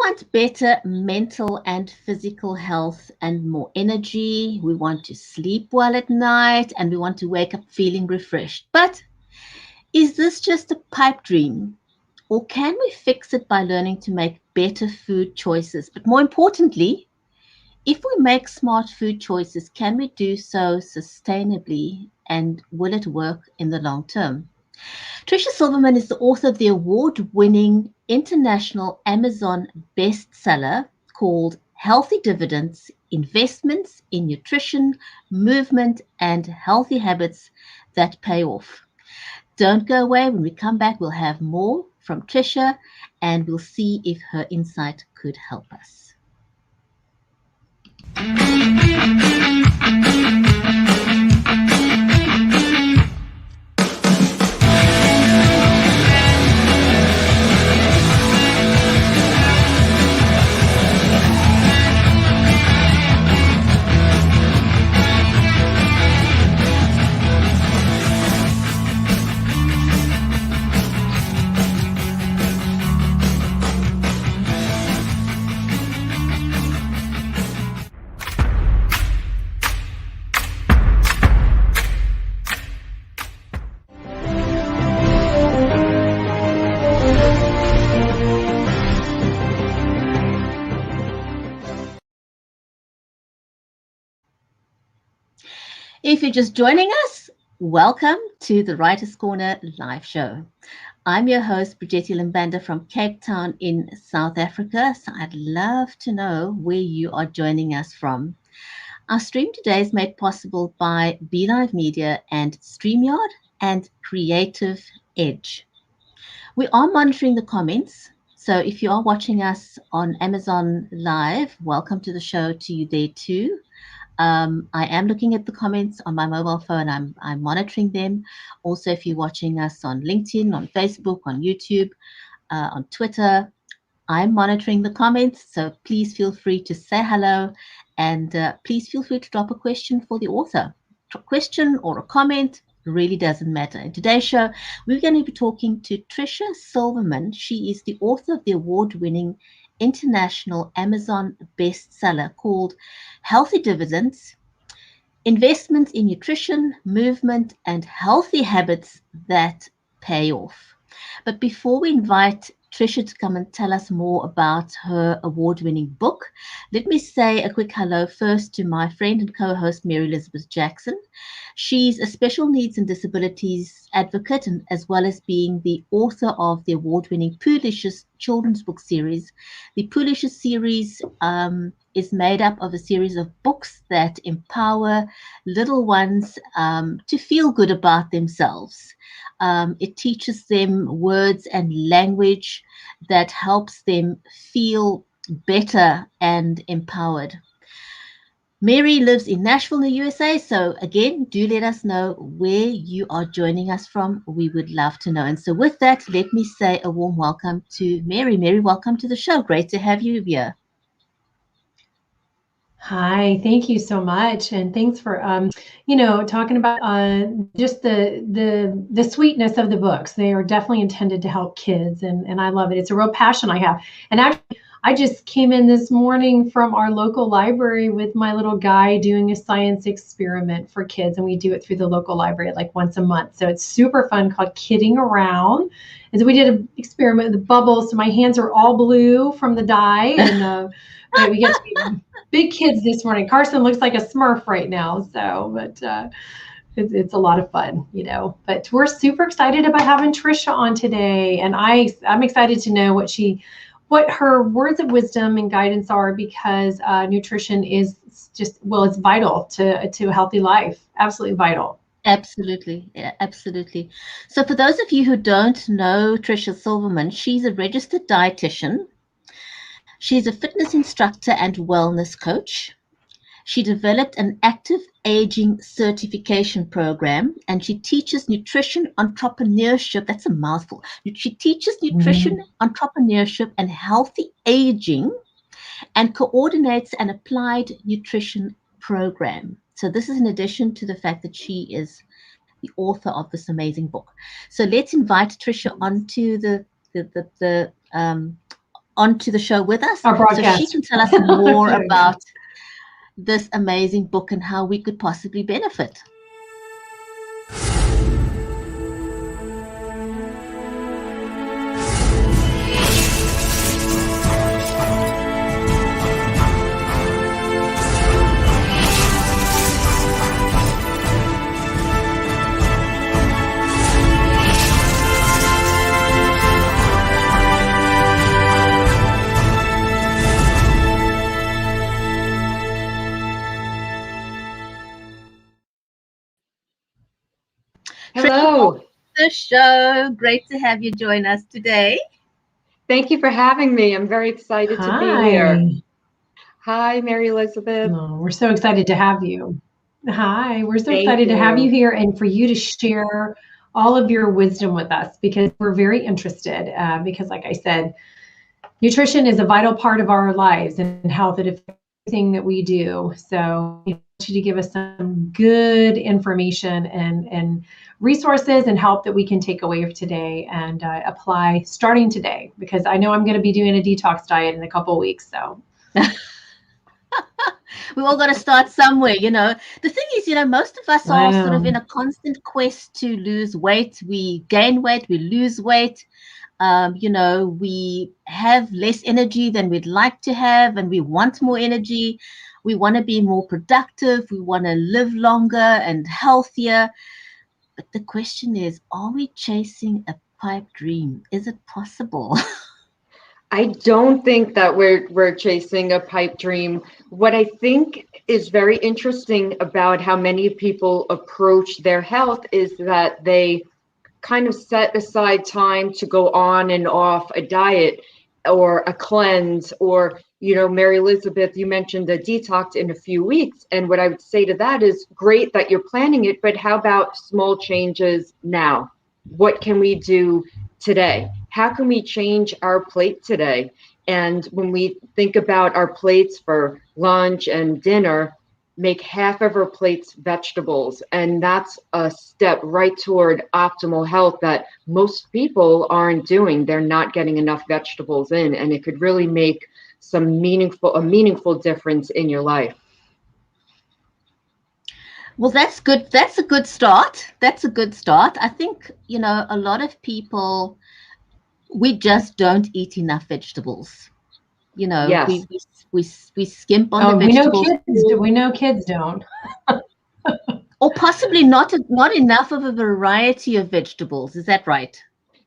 want better mental and physical health and more energy. We want to sleep well at night and we want to wake up feeling refreshed. But is this just a pipe dream? Or can we fix it by learning to make better food choices? But more importantly, if we make smart food choices, can we do so sustainably and will it work in the long term? Tricia Silverman is the author of the award winning international Amazon bestseller called Healthy Dividends: Investments in Nutrition, Movement, and Healthy Habits That Pay Off. Don't go away. When we come back, we'll have more from Tricia and we'll see if her insight could help us. If you're just joining us, welcome to the Writer's Corner live show. I'm your host, Brigitte Limbanda from Cape Town in South Africa. So I'd love to know where you are joining us from. Our stream today is made possible by BeLive Media and StreamYard and Creative Edge. We are monitoring the comments. So if you are watching us on Amazon Live, welcome to the show to you there too. I am looking at the comments on my mobile phone. I'm monitoring them. Also, if you're watching us on LinkedIn, on Facebook, on YouTube, on Twitter, I'm monitoring the comments. So please feel free to say hello and please feel free to drop a question for the author. A question or a comment really doesn't matter. In today's show, we're going to be talking to Tricia Silverman. She is the author of the award-winning international Amazon bestseller called Healthy Dividends: Investments in Nutrition, Movement, and Healthy Habits That Pay Off. But before we invite Tricia to come and tell us more about her award-winning book, let me say a quick hello first to my friend and co-host, Mary Elizabeth Jackson. She's a special needs and disabilities advocate, and as well as being the author of the award-winning Poolicious children's book series. The Poolicious series is made up of a series of books that empower little ones to feel good about themselves. It teaches them words and language that helps them feel better and empowered. Mary lives in Nashville, in the USA. So again, do let us know where you are joining us from. We would love to know. And so with that, let me say a warm welcome to Mary. Mary, welcome to the show. Great to have you here. Hi, thank you so much, and thanks for talking about just the sweetness of the books. They are definitely intended to help kids, and I love it. It's a real passion I have. And actually, I just came in this morning from our local library with my little guy doing a science experiment for kids, and we do it through the local library like once a month. So it's super fun, called Kidding Around. And so we did an experiment with the bubbles. So my hands are all blue from the dye, and we get to be big kids this morning. Carson looks like a Smurf right now, but it's a lot of fun, But we're super excited about having Tricia on today, and I'm excited to know what her words of wisdom and guidance are, because nutrition is it's vital to a healthy life. Absolutely vital. Absolutely. Yeah, absolutely. So for those of you who don't know Tricia Silverman, she's a registered dietitian. She's a fitness instructor and wellness coach. She developed an active aging certification program, and she teaches nutrition entrepreneurship. That's a mouthful. She teaches nutrition entrepreneurship and healthy aging, and coordinates an applied nutrition program. So this is in addition to the fact that she is the author of this amazing book. So let's invite Tricia onto the onto the show with us Our so she broadcast. can tell us more There we go. about this amazing book and how we could possibly benefit. Tricia, welcome Hello. to the show. Great to have you join us today. Thank you for having me. I'm very excited to be here. Hi. Hi, Mary Elizabeth. Oh, we're so excited to have you. Hi, we're so Thank excited to have you you. here and for you to share all of your wisdom with us because we're very interested. Because, like I said, nutrition is a vital part of our lives and health. It affects everything that we do. So, we want you to give us some good information and resources and help that we can take away today and apply starting today. Because I know I'm going to be doing a detox diet in a couple of weeks. So. We all got to start somewhere, you know. The thing is, you know, most of us are sort of in Wow. a constant quest to lose weight. We gain weight, we lose weight. You know, we have less energy than we'd like to have, and we want more energy. We want to be more productive. We want to live longer and healthier. But the question is, are we chasing a pipe dream? Is it possible? I don't think that we're chasing a pipe dream. What I think is very interesting about how many people approach their health is that they kind of set aside time to go on and off a diet or a cleanse or, Mary Elizabeth, you mentioned a detox in a few weeks. And what I would say to that is great that you're planning it, but how about small changes now? What can we do today? How can we change our plate today? And when we think about our plates for lunch and dinner, make half of our plates vegetables. And that's a step right toward optimal health that most people aren't doing. They're not getting enough vegetables in, and it could really make a meaningful difference in your life. Well, that's good. That's a good start. That's a good start. I think, you know, a lot of people, we just don't eat enough vegetables. You know, Yes. we skimp on the Oh, vegetables, we know kids don't. or possibly not enough of a variety of vegetables. Is that right?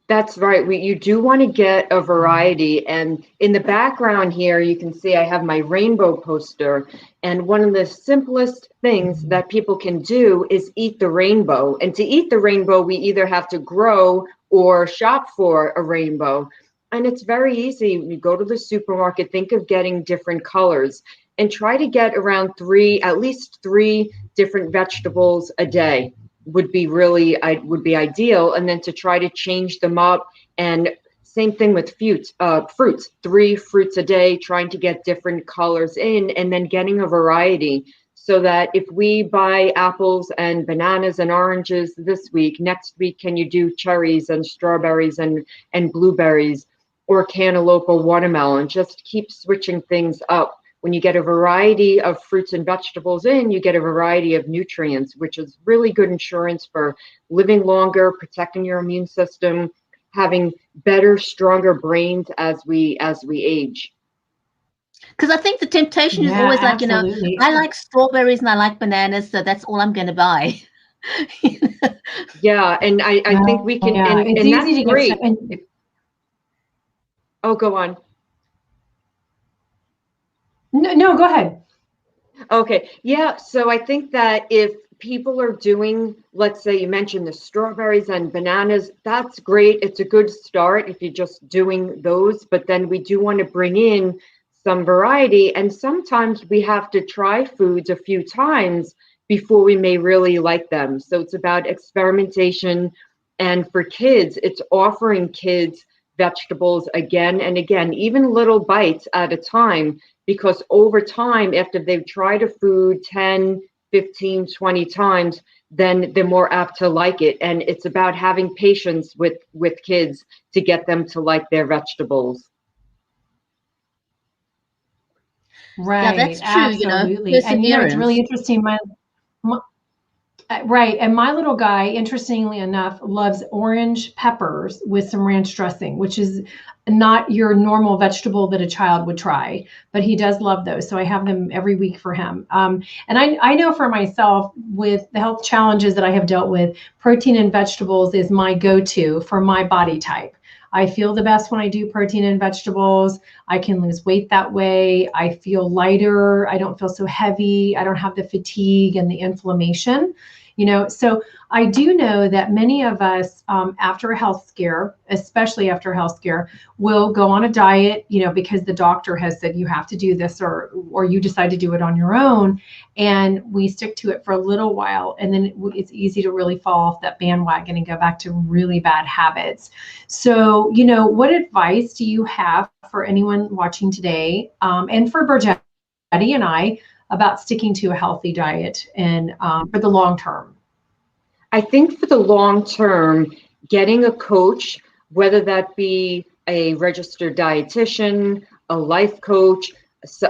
That's right. You do want to get a variety. And in the background here, you can see I have my rainbow poster. And one of the simplest things that people can do is eat the rainbow. And to eat the rainbow, we either have to grow or shop for a rainbow. And it's very easy. You go to the supermarket, think of getting different colors and try to get around at least three different vegetables a day would be ideal, and then to try to change them up. And same thing with fruits, 3 fruits a day, trying to get different colors in, and then getting a variety so that if we buy apples and bananas and oranges this week, next week can you do cherries and strawberries and blueberries or cantaloupe or watermelon? Just keep switching things up. When you get a variety of fruits and vegetables in, you get a variety of nutrients, which is really good insurance for living longer, protecting your immune system, having better, stronger brains as we age. Because I think the temptation is Yeah, always like, you know, absolutely. I like strawberries and I like bananas, so that's all I'm going to buy. Yeah, and I think we can, Yeah, it's and easy that's to get great. stuck. And Oh, go on. no, go ahead. Okay. Yeah. So I think that if people are doing, let's say you mentioned the strawberries and bananas, that's great. It's a good start if you're just doing those. But then we do want to bring in some variety. And sometimes we have to try foods a few times before we may really like them. So it's about experimentation. And for kids, it's offering kids vegetables again and again, even little bites at a time, because over time, after they've tried a food 10, 15, 20 times, then they're more apt to like it. And it's about having patience with kids to get them to like their vegetables. Yeah, Right, that's true, absolutely. And it's really perseverance. interesting. My right, and my little guy, interestingly enough, loves orange peppers with some ranch dressing, which is not your normal vegetable that a child would try, but he does love those. So I have them every week for him. And I know for myself, with the health challenges that I have dealt with, protein and vegetables is my go-to for my body type. I feel the best when I do protein and vegetables. I can lose weight that way. I feel lighter. I don't feel so heavy. I don't have the fatigue and the inflammation. So I do know that many of us, after a health scare, especially after a health scare, will go on a diet, because the doctor has said you have to do this, or you decide to do it on your own, and we stick to it for a little while, and then it's easy to really fall off that bandwagon and go back to really bad habits. So, what advice do you have for anyone watching today, and for Burgetti and I, about sticking to a healthy diet and for the long term? I think for the long term, getting a coach, whether that be a registered dietitian, a life coach,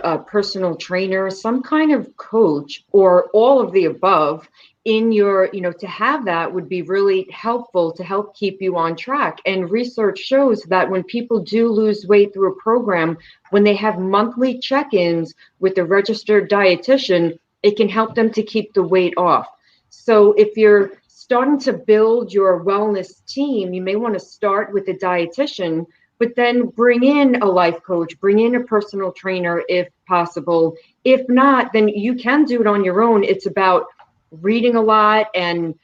a personal trainer, some kind of coach, or all of the above in your, to have that would be really helpful to help keep you on track. And research shows that when people do lose weight through a program, when they have monthly check-ins with a registered dietitian, it can help them to keep the weight off. So if you're starting to build your wellness team, you may want to start with a dietitian, but then bring in a life coach, bring in a personal trainer if possible. If not, then you can do it on your own. It's about reading a lot and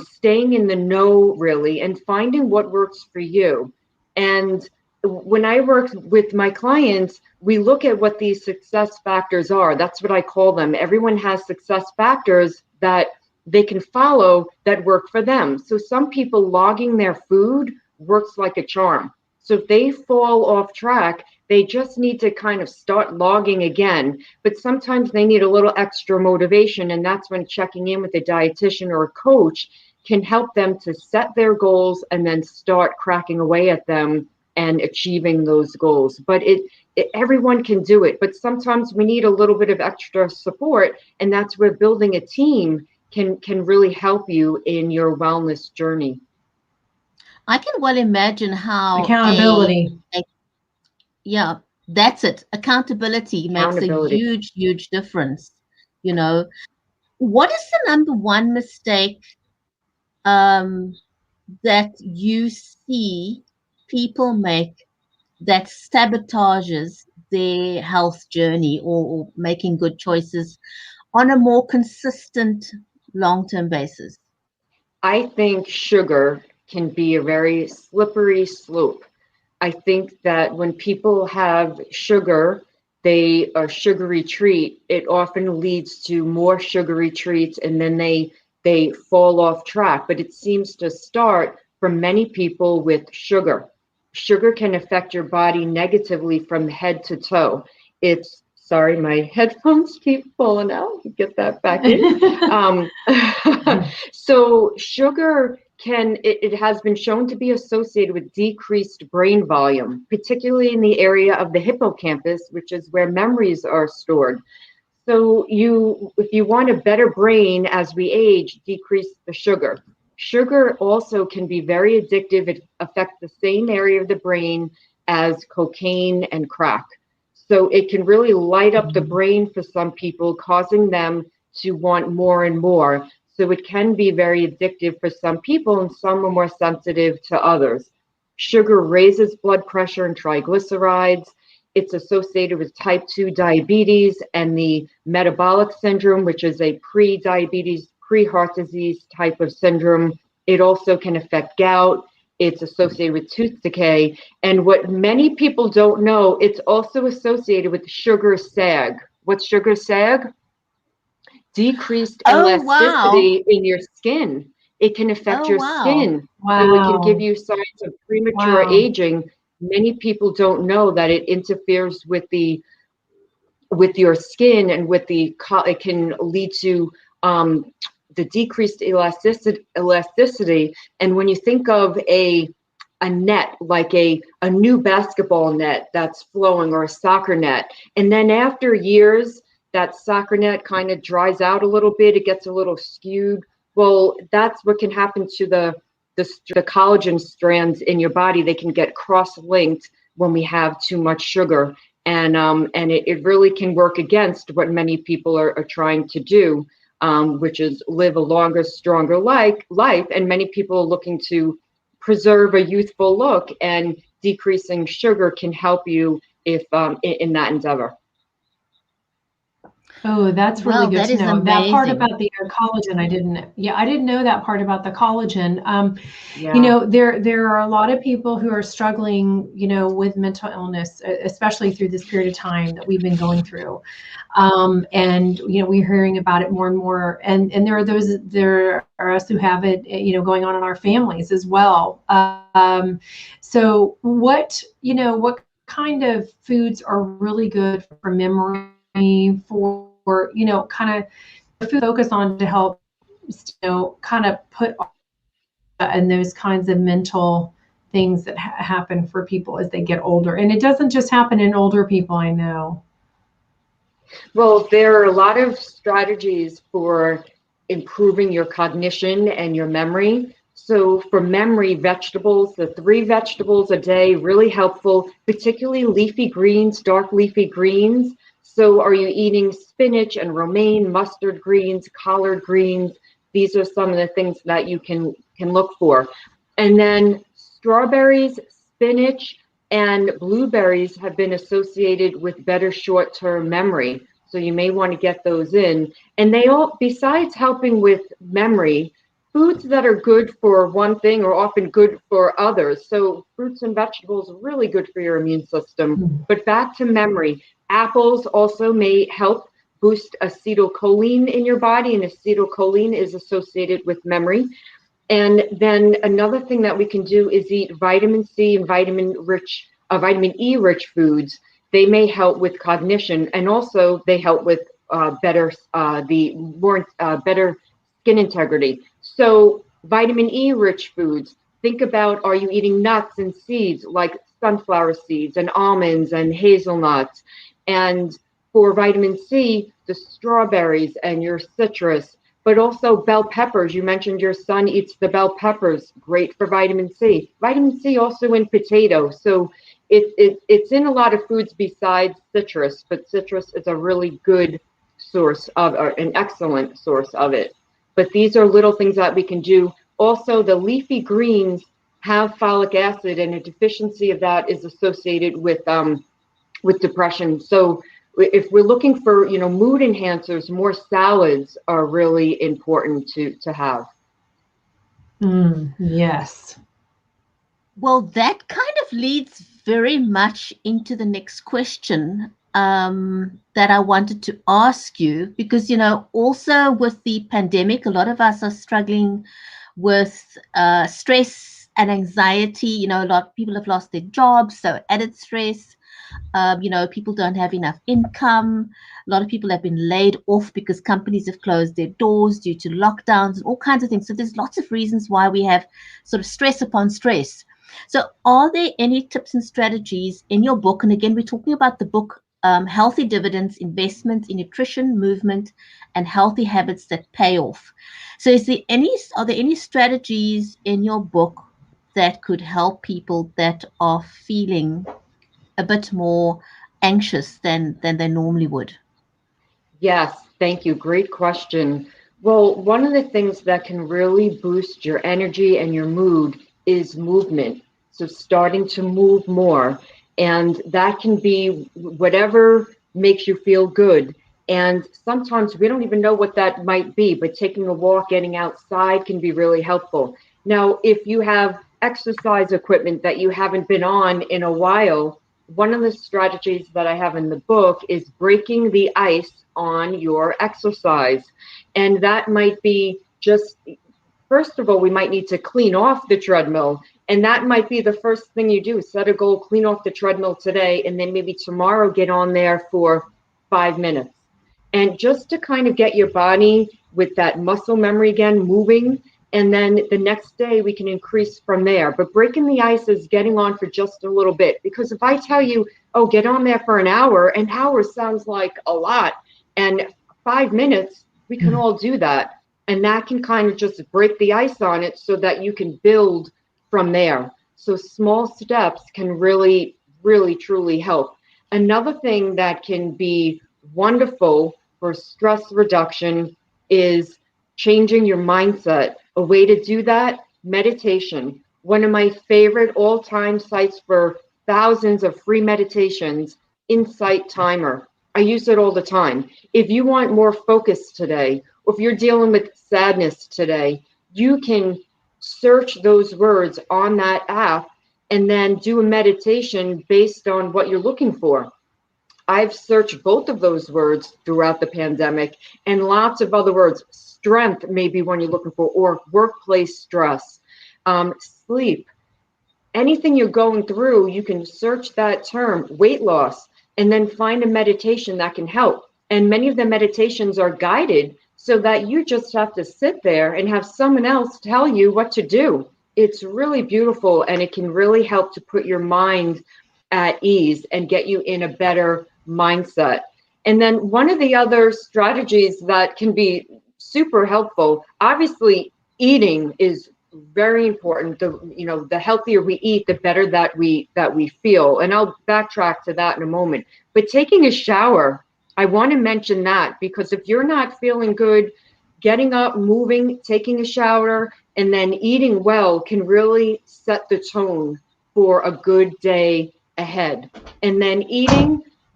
staying in the know, really, and finding what works for you. And when I work with my clients, we look at what these success factors are. That's what I call them. Everyone has success factors that they can follow that work for them. So some people logging their food works like a charm. So if they fall off track, they just need to kind of start logging again. But sometimes they need a little extra motivation. And that's when checking in with a dietitian or a coach can help them to set their goals and then start cracking away at them and achieving those goals. But everyone can do it. But sometimes we need a little bit of extra support. And that's where building a team can really help you in your wellness journey. I can well imagine how Accountability. yeah, that's it. Accountability makes a Accountability. huge, huge difference. You know, what is the number one mistake um, that you see people make that sabotages their health journey, or making good choices on a more consistent long-term basis? I think sugar can be a very slippery slope. I think that when people have sugar, they a sugary treat, it often leads to more sugary treats, and then they fall off track. But it seems to start for many people with sugar. Sugar can affect your body negatively from head to toe. It's sorry, my headphones keep falling out. Get that back in. So sugar it has been shown to be associated with decreased brain volume, particularly in the area of the hippocampus, which is where memories are stored. So if you want a better brain as we age, decrease the sugar. Sugar also can be very addictive. It affects the same area of the brain as cocaine and crack. So it can really light up the brain for some people, causing them to want more and more. So it can be very addictive for some people, and some are more sensitive to others. Sugar raises blood pressure and triglycerides. It's associated with type 2 diabetes and the metabolic syndrome, which is a pre-diabetes, pre-heart disease type of syndrome. It also can affect gout. It's associated with tooth decay. And what many people don't know, it's also associated with sugar sag. What's sugar sag? Decreased Oh, wow. elasticity in your skin. It can affect Oh, your wow. skin. So it can give Wow. you signs of premature Wow. aging. Many people don't know that it interferes with your skin and it can lead to the decreased elasticity. And when you think of a net, like a new basketball net that's flowing, or a soccer net. And then after years, that soccer net kind of dries out a little bit. It gets a little skewed. Well, that's what can happen to the collagen strands in your body. They can get cross-linked when we have too much sugar. And it really can work against what many people are trying to do, which is live a longer, stronger life. And many people are looking to preserve a youthful look, and decreasing sugar can help you if in that endeavor. Oh, that's really Well, good that to is know. That part amazing. about the collagen, I didn't know that part about the collagen. Yeah. There are a lot of people who are struggling, with mental illness, especially through this period of time that we've been going through. And, we're hearing about it more and more. And there are us who have it, going on in our families as well. So what kind of foods are really good for memory, for kind of focus on to help, kind of put in those kinds of mental things that happen for people as they get older. And it doesn't just happen in older people, I know. Well, there are a lot of strategies for improving your cognition and your memory. So for memory, vegetables, the 3 vegetables a day, really helpful, particularly leafy greens, dark leafy greens. So are you eating spinach and romaine, mustard greens, collard greens? These are some of the things that you can look for. And then strawberries, spinach, and blueberries have been associated with better short-term memory. So you may want to get those in. And they all, besides helping with memory, foods that are good for one thing are often good for others. So fruits and vegetables are really good for your immune system. But back to memory, apples also may help boost acetylcholine in your body, and acetylcholine is associated with memory. And then another thing that we can do is eat vitamin C and vitamin E rich foods. They may help with cognition, and also they help with better skin integrity. So vitamin E rich foods, think about, are you eating nuts and seeds like sunflower seeds and almonds and hazelnuts? And for vitamin C, the strawberries and your citrus, but also bell peppers. You mentioned your son eats the bell peppers, great for vitamin C. Vitamin C also in potato. So it's in a lot of foods besides citrus, but citrus is a really good source of, or an excellent source of it. But these are little things that we can do. Also, the leafy greens have folic acid, and a deficiency of that is associated with depression. So if we're looking for, mood enhancers, more salads are really important to have. Yes. Well, that kind of leads very much into the next question that I wanted to ask you, because, also with the pandemic, a lot of us are struggling with stress and anxiety. A lot of people have lost their jobs, so added stress. People don't have enough income. A lot of people have been laid off because companies have closed their doors due to lockdowns and all kinds of things. So there's lots of reasons why we have sort of stress upon stress. So are there any tips and strategies in your book? And again, we're talking about the book, Healthy Dividends, Investments in Nutrition, Movement, and Healthy Habits That Pay Off. So are there any strategies in your book that could help people that are feeling a bit more anxious than they normally would? Yes, thank you. Great question. Well, one of the things that can really boost your energy and your mood is movement. So starting to move more, and that can be whatever makes you feel good. And sometimes we don't even know what that might be, but taking a walk, getting outside can be really helpful. Now, if you have exercise equipment that you haven't been on in a while, one of the strategies that I have in the book is breaking the ice on your exercise. And that might be just, first of all, we might need to clean off the treadmill. And that might be the first thing you do. Set a goal, clean off the treadmill today, and then maybe tomorrow get on there for 5 minutes. And just to kind of get your body with that muscle memory again, moving, And then the next day we can increase from there. But breaking the ice is getting on for just a little bit. Because if I tell you, oh, get on there for an hour sounds like a lot. And 5 minutes, we can all do that. And that can kind of just break the ice on it so that you can build from there. So small steps can really, really, truly help. Another thing that can be wonderful for stress reduction is changing your mindset. A way to do that, meditation. One of my favorite all-time sites for thousands of free meditations, Insight Timer. I use it all the time. If you want more focus today, or if you're dealing with sadness today, you can search those words on that app and then do a meditation based on what you're looking for. I've searched both of those words throughout the pandemic and lots of other words. Strength may be one you're looking for, or workplace stress, sleep. Anything you're going through, you can search that term, weight loss, and then find a meditation that can help. And many of the meditations are guided so that you just have to sit there and have someone else tell you what to do. It's really beautiful, and it can really help to put your mind at ease and get you in a better mindset. And then one of the other strategies that can be super helpful, obviously eating is very important. The healthier we eat, the better that we feel. And I'll backtrack to that in a moment. But taking a shower, I want to mention that, because if you're not feeling good, getting up, moving, taking a shower, and then eating well can really set the tone for a good day ahead. And then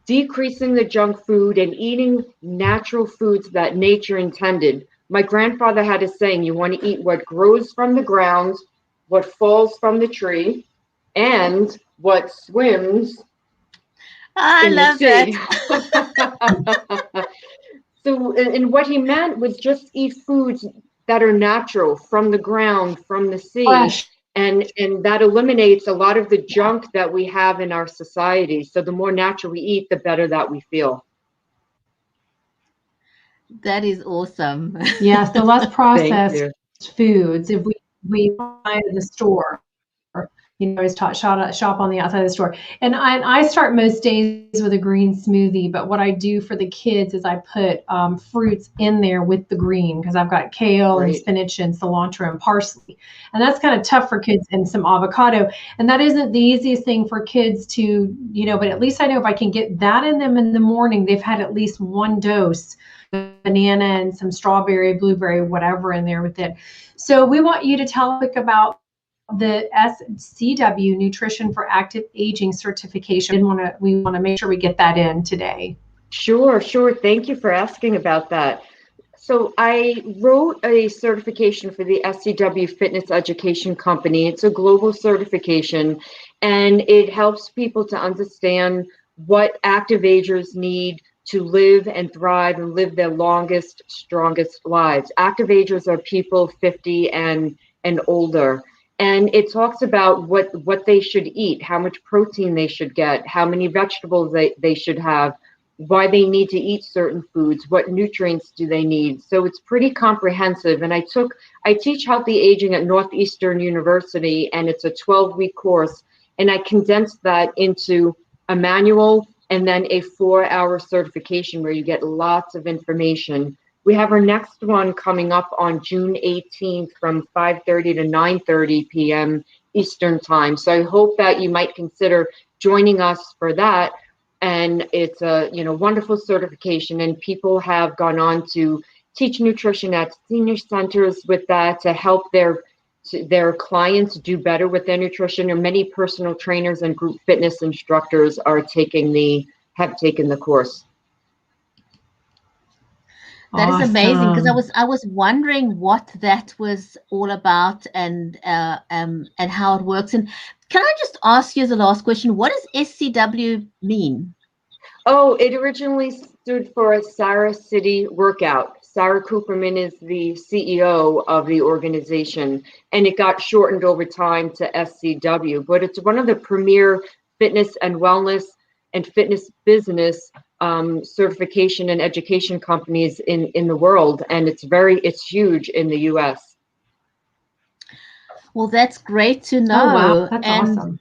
decreasing the junk food and eating natural foods that nature intended. My grandfather had a saying, you want to eat what grows from the ground, what falls from the tree, and what swims I in the love sea. that. So, and what he meant was just eat foods that are natural, from the ground, from the sea. Fresh. And that eliminates a lot of the junk that we have in our society. So the more natural we eat, the better that we feel. That is awesome. Yes, the less Thank processed you. foods. If we buy at the store, is taught shop on the outside of the store. And I start most days with a green smoothie, but what I do for the kids is I put fruits in there with the green, because I've got kale and Right. spinach and cilantro and parsley. And that's kind of tough for kids, and some avocado. And that isn't the easiest thing for kids to, but at least I know if I can get that in them in the morning, they've had at least one dose of banana and some strawberry, blueberry, whatever in there with it. So we want you to tell us about the SCW Nutrition for Active Aging certification. We want to make sure we get that in today. Sure. Thank you for asking about that. So I wrote a certification for the SCW Fitness Education Company. It's a global certification, and it helps people to understand what active agers need to live and thrive and live their longest, strongest lives. Active agers are people 50 and older. And it talks about what they should eat, how much protein they should get, how many vegetables they should have, why they need to eat certain foods, what nutrients do they need. So it's pretty comprehensive. And I teach healthy aging at Northeastern University, and it's a 12-week course. And I condensed that into a manual and then a 4-hour certification where you get lots of information. We have our next one coming up on June 18th from 5:30 to 9:30 p.m. Eastern time. So I hope that you might consider joining us for that. And it's a wonderful certification, and people have gone on to teach nutrition at senior centers with that to help their clients do better with their nutrition. And many personal trainers and group fitness instructors have taken the course. That is amazing, because Awesome. I was wondering what that was all about, and how it works. And can I just ask you as a last question, what does SCW mean? Oh, it originally stood for Sarah City Workout. Sarah Cooperman is the CEO of the organization, and it got shortened over time to SCW. But it's one of the premier fitness and wellness and fitness business certification and education companies in the world, and it's huge in the US. Well, that's great to Oh, wow. know. That's And awesome.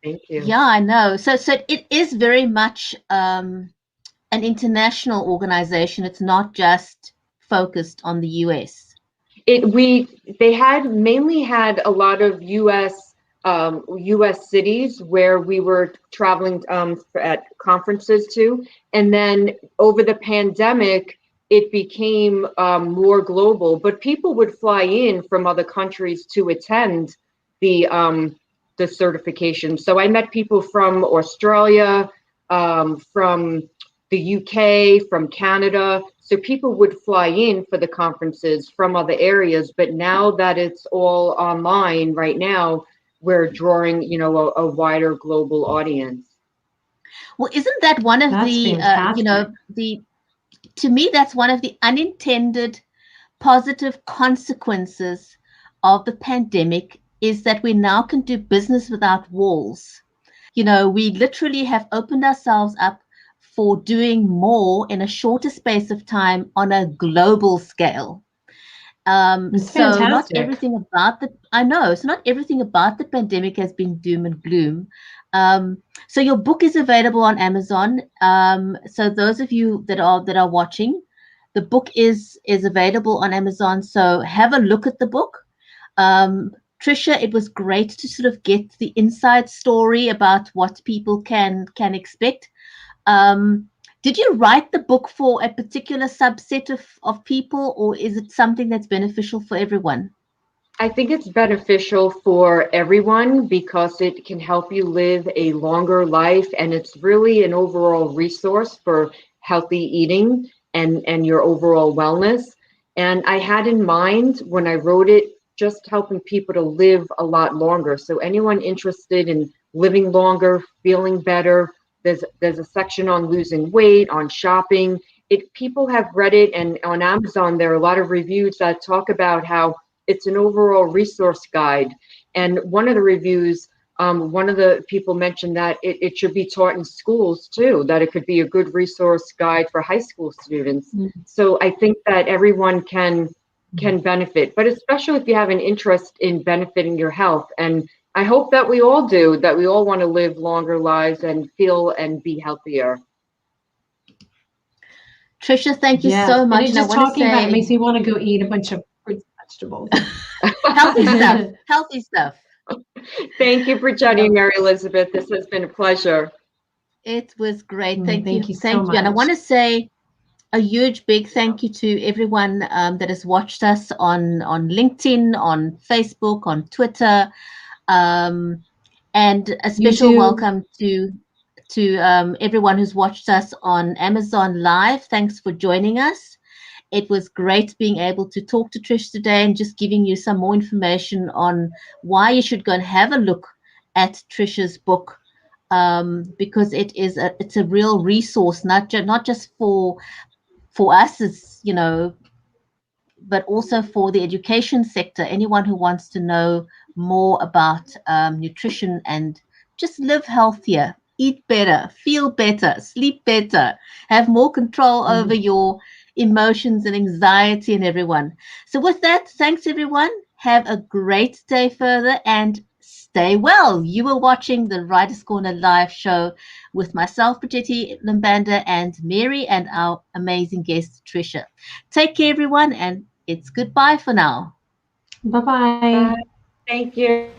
Thank you. yeah, I know. So it is very much an international organization. It's not just focused on the US. They had mainly had a lot of U.S. cities where we were traveling at conferences to, and then over the pandemic, it became more global. But people would fly in from other countries to attend the um, the certification. So I met people from Australia, from the UK, from Canada. So people would fly in for the conferences from other areas. But now that it's all online right now, we're drawing, a wider global audience. Well, isn't that one of That's the, fantastic. to me, that's one of the unintended positive consequences of the pandemic is that we now can do business without walls. We literally have opened ourselves up for doing more in a shorter space of time on a global scale. It's So not fantastic. everything about I know, so not everything about the pandemic has been doom and gloom. So your book is available on Amazon. So those of you that are watching, the book is available on Amazon. So have a look at the book. Tricia, it was great to sort of get the inside story about what people can expect. Um, did you write the book for a particular subset of people, or is it something that's beneficial for everyone? I think it's beneficial for everyone because it can help you live a longer life, and it's really an overall resource for healthy eating and your overall wellness. And I had in mind when I wrote it just helping people to live a lot longer. So anyone interested in living longer, feeling better, there's a section on losing weight, on shopping. People have read it, and on Amazon there are a lot of reviews that talk about how it's an overall resource guide. And one of the reviews, one of the people mentioned that it should be taught in schools too, that it could be a good resource guide for high school students. Mm. So I think that everyone can benefit, but especially if you have an interest in benefiting your health. And I hope that we all do, that we all want to live longer lives and feel and be healthier. Tricia, thank you Yes. so And much. it And I just want to talking about it say makes me want to go eat a bunch of fruits and vegetables. healthy stuff, Yep. healthy stuff. Thank you for joining, Mary Elizabeth. This has been a pleasure. It was great. Thank Thank you. you so Thank you. And I much. want to say a huge big thank you to everyone that has watched us on LinkedIn, on Facebook, on Twitter, and a special YouTube. welcome to everyone who's watched us on Amazon Live. Thanks for joining us. It was great being able to talk to Trish today and just giving you some more information on why you should go and have a look at Trisha's book, because it's a real resource, not just for us as but also for the education sector. Anyone who wants to know more about nutrition and just live healthier, eat better, feel better, sleep better, have more control over Mhm. your emotions and anxiety and everyone. So, with that, thanks everyone. Have a great day further and stay well. You were watching the Writers Corner live show with myself, Brigitte Limbanda, and Mary, and our amazing guest, Tricia. Take care, everyone, and it's goodbye for now. Bye-bye. Bye. Thank you.